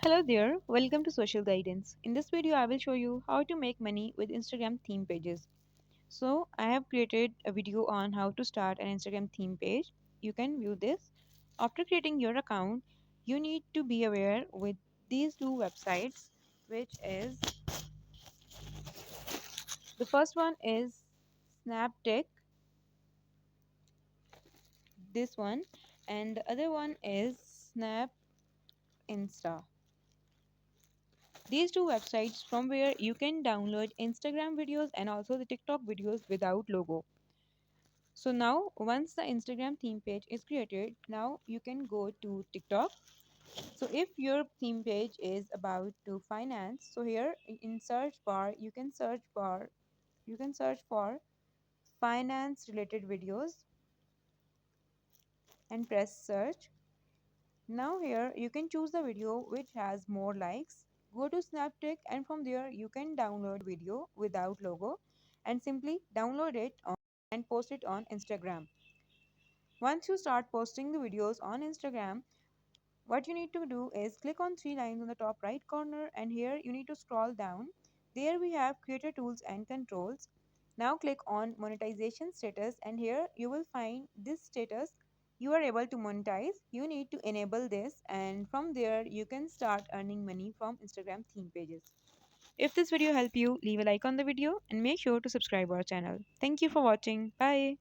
Hello there, welcome to Social Guidance. In this video, I will show you how to make money with Instagram theme pages. So, I have created a video on how to start an Instagram theme page. You can view this. After creating your account, you need to be aware with these two websites, which is the first one is Snaptic, this one, and the other one is Snap Insta. These two websites from where you can download Instagram videos and also the TikTok videos without logo. So now once the Instagram theme page is created, now you can go to TikTok. So if your theme page is about to finance, so here in search bar you can search for finance related videos and press search. Now here you can choose the video which has more likes. Go to Snaptic and from there you can download video without logo and simply download it and post it on Instagram. Once you start posting the videos on Instagram, what you need to do is click on three lines on the top right corner and here you need to scroll down. There we have creator tools and controls. Now click on monetization status and here you will find this status. You are able to monetize. You need to enable this and from there you can start earning money from Instagram theme pages. If this video helped you, leave a like on the video and make sure to subscribe our channel. Thank you for watching. Bye.